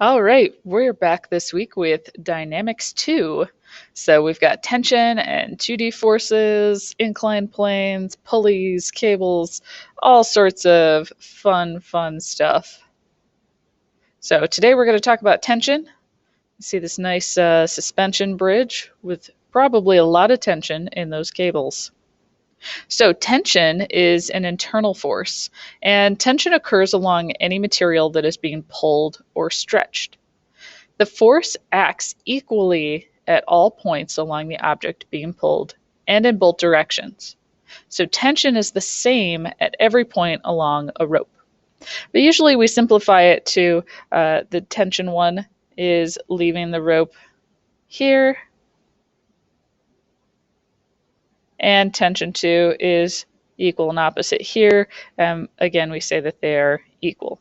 All right, we're back this week with Dynamics 2. So we've got tension and 2D forces, inclined planes, pulleys, cables, all sorts of fun stuff. So today we're going to talk about tension. You see this nice suspension bridge with probably a lot of tension in those cables. So tension is an internal force, and tension occurs along any material that is being pulled or stretched. The force acts equally at all points along the object being pulled and in both directions. So tension is the same at every point along a rope. But usually we simplify it to the tension one is leaving the rope here, and tension two is equal and opposite here. Again, we say that they are equal.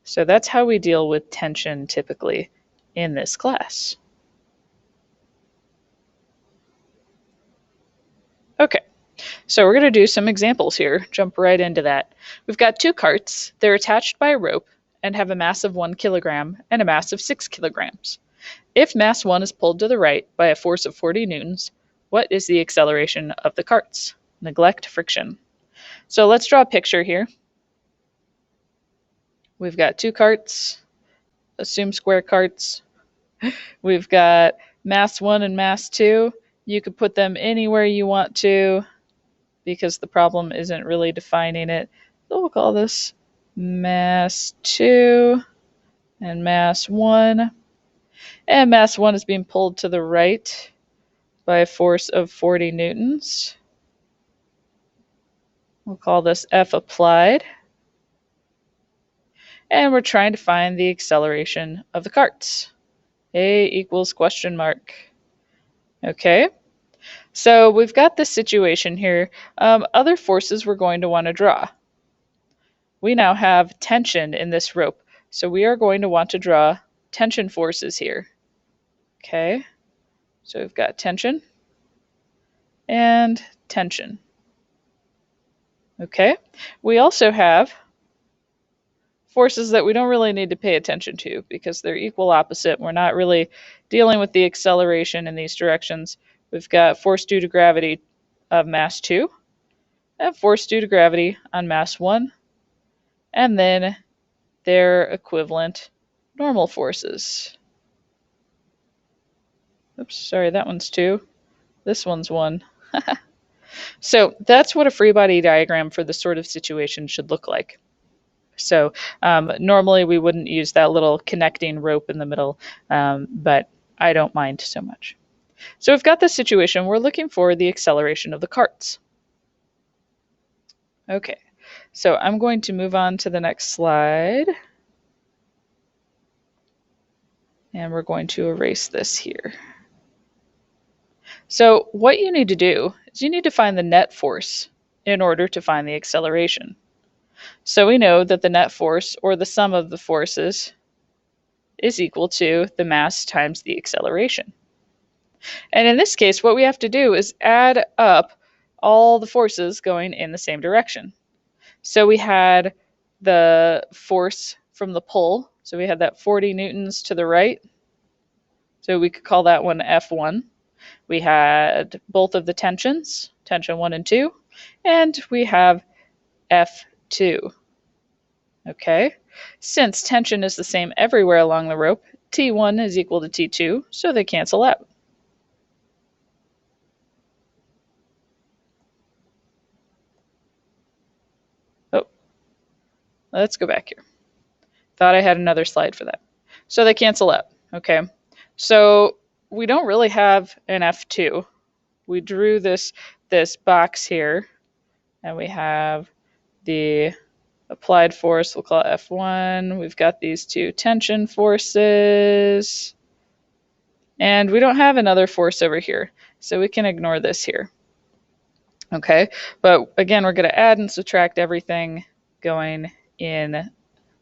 So that's how we deal with tension typically in this class. Okay, so we're going to do some examples here, jump right into that. We've got two carts. They're attached by a rope and have a mass of 1 kilogram and a mass of 6 kilograms. If mass 1 is pulled to the right by a force of 40 newtons, what is the acceleration of the carts? Neglect friction. So let's draw a picture here. We've got two carts, assume square carts. We've got mass 1 and mass 2. You could put them anywhere you want to because the problem isn't really defining it. So we'll call this mass 2 and mass 1. And mass 1 is being pulled to the right by a force of 40 newtons. We'll call this F applied. And we're trying to find the acceleration of the carts. A equals question mark. Okay, so we've got this situation here. Other forces we're going to want to draw. We now have tension in this rope, so we are going to want to draw tension forces here. Okay, so we've got tension and tension. Okay, we also have forces that we don't really need to pay attention to because they're equal opposite. We're not really dealing with the acceleration in these directions. We've got force due to gravity of mass 2 and force due to gravity on mass 1, and then their equivalent normal forces. Oops, sorry, that one's 2. This one's 1. So that's what a free body diagram for this sort of situation should look like. So normally we wouldn't use that little connecting rope in the middle, but I don't mind so much. So we've got this situation. We're looking for the acceleration of the carts. Okay, so I'm going to move on to the next slide. And we're going to erase this here. So what you need to do is you need to find the net force in order to find the acceleration. So we know that the net force, or the sum of the forces, is equal to the mass times the acceleration. And in this case, what we have to do is add up all the forces going in the same direction. So we had the force from the pull, so we had that 40 newtons to the right. So we could call that one F1. We had both of the tensions, tension 1 and 2, and we have F2. Okay, since tension is the same everywhere along the rope, T1 is equal to T2, so they cancel out. Oh, let's go back here. Thought I had another slide for that. So they cancel out. Okay, so we don't really have an F2. We drew this box here, and we have the applied force, we'll call it F1. We've got these two tension forces, and we don't have another force over here, so we can ignore this here. Okay, but again, we're going to add and subtract everything going in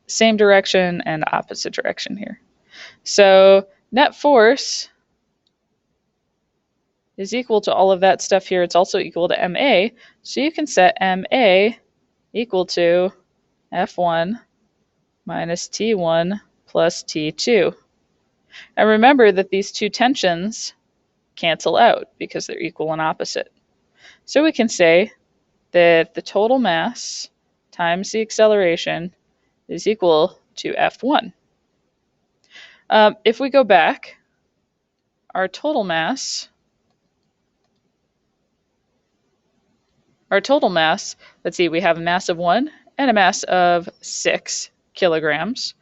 same direction and opposite direction here. So net force is equal to all of that stuff here. It's also equal to MA, so you can set MA equal to F1 minus T1 plus T2. And remember that these two tensions cancel out because they're equal and opposite. So we can say that the total mass times the acceleration is equal to F1. If we go back, our total mass, let's see, we have a mass of 1 and a mass of 6 kilograms.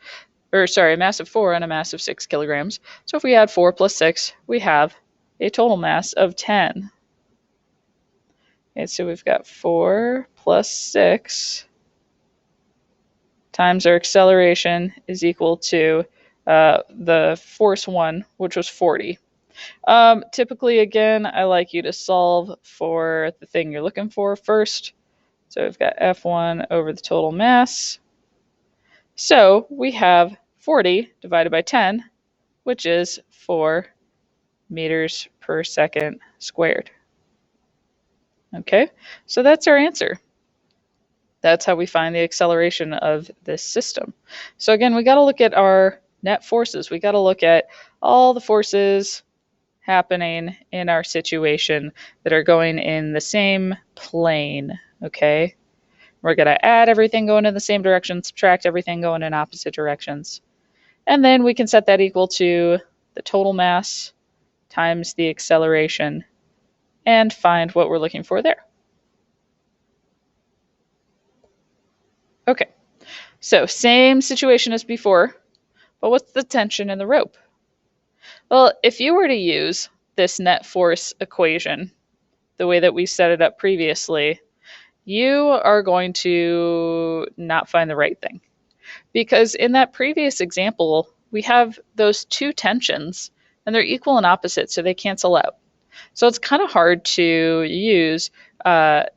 Or sorry, a mass of 4 and a mass of 6 kilograms. So if we add 4 plus 6, we have a total mass of 10. Okay, so we've got 4 plus 6 times our acceleration is equal to the force 1, which was 40. Typically, again, I like you to solve for the thing you're looking for first. So we've got F1 over the total mass. So we have 40 divided by 10, which is 4 meters per second squared. Okay, so that's our answer. That's how we find the acceleration of this system. So again, we got to look at our net forces. We got to look at all the forces happening in our situation that are going in the same plane, okay? We're going to add everything going in the same direction, subtract everything going in opposite directions. And then we can set that equal to the total mass times the acceleration and find what we're looking for there. Okay, so same situation as before, but what's the tension in the rope? Well, if you were to use this net force equation, the way that we set it up previously, you are going to not find the right thing. Because in that previous example, we have those two tensions, and they're equal and opposite, so they cancel out. So it's kind of hard to use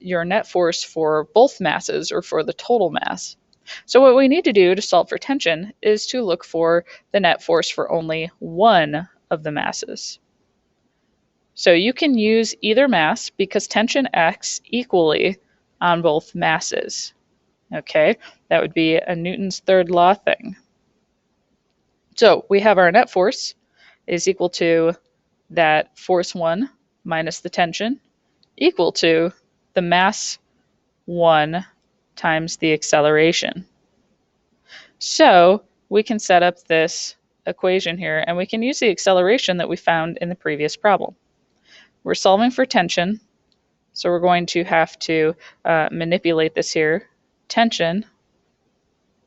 your net force for both masses or for the total mass. So what we need to do to solve for tension is to look for the net force for only one of the masses. So you can use either mass because tension acts equally on both masses. Okay, that would be a Newton's third law thing. So we have our net force is equal to that force 1 minus the tension equal to the mass 1 times the acceleration. So we can set up this equation here and we can use the acceleration that we found in the previous problem. We're solving for tension, so we're going to have to manipulate this here. Tension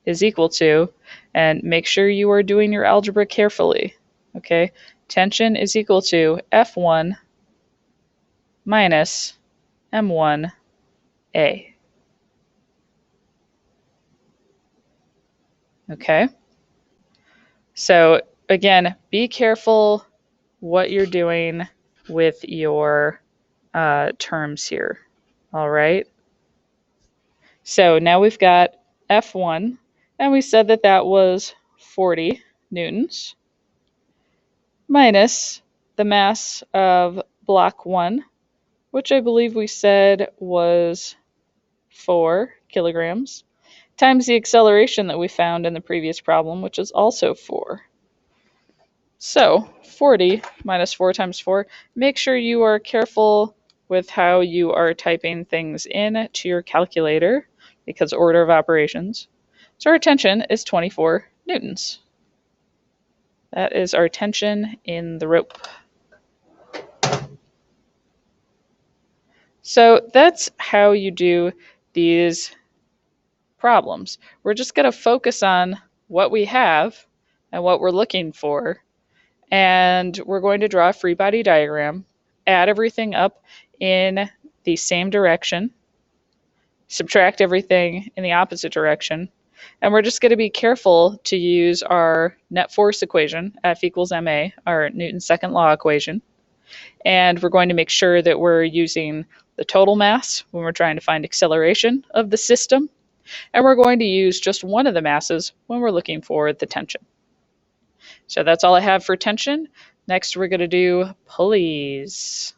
is equal to, and make sure you are doing your algebra carefully, okay? Tension is equal to F1 minus M1A. Okay? So again, be careful what you're doing with your terms here, all right? So now we've got F1, and we said that that was 40 newtons, minus the mass of block 1, which I believe we said was 4 kilograms, times the acceleration that we found in the previous problem, which is also 4. So 40 minus 4 times 4. Make sure you are careful with how you are typing things in to your calculator because order of operations. So our tension is 24 newtons. That is our tension in the rope. So that's how you do these problems. We're just going to focus on what we have and what we're looking for. And we're going to draw a free body diagram, add everything up in the same direction, subtract everything in the opposite direction, and we're just going to be careful to use our net force equation, F equals ma, our Newton's second law equation, and we're going to make sure that we're using the total mass when we're trying to find acceleration of the system, and we're going to use just one of the masses when we're looking for the tension. So that's all I have for tension. Next, we're going to do pulleys.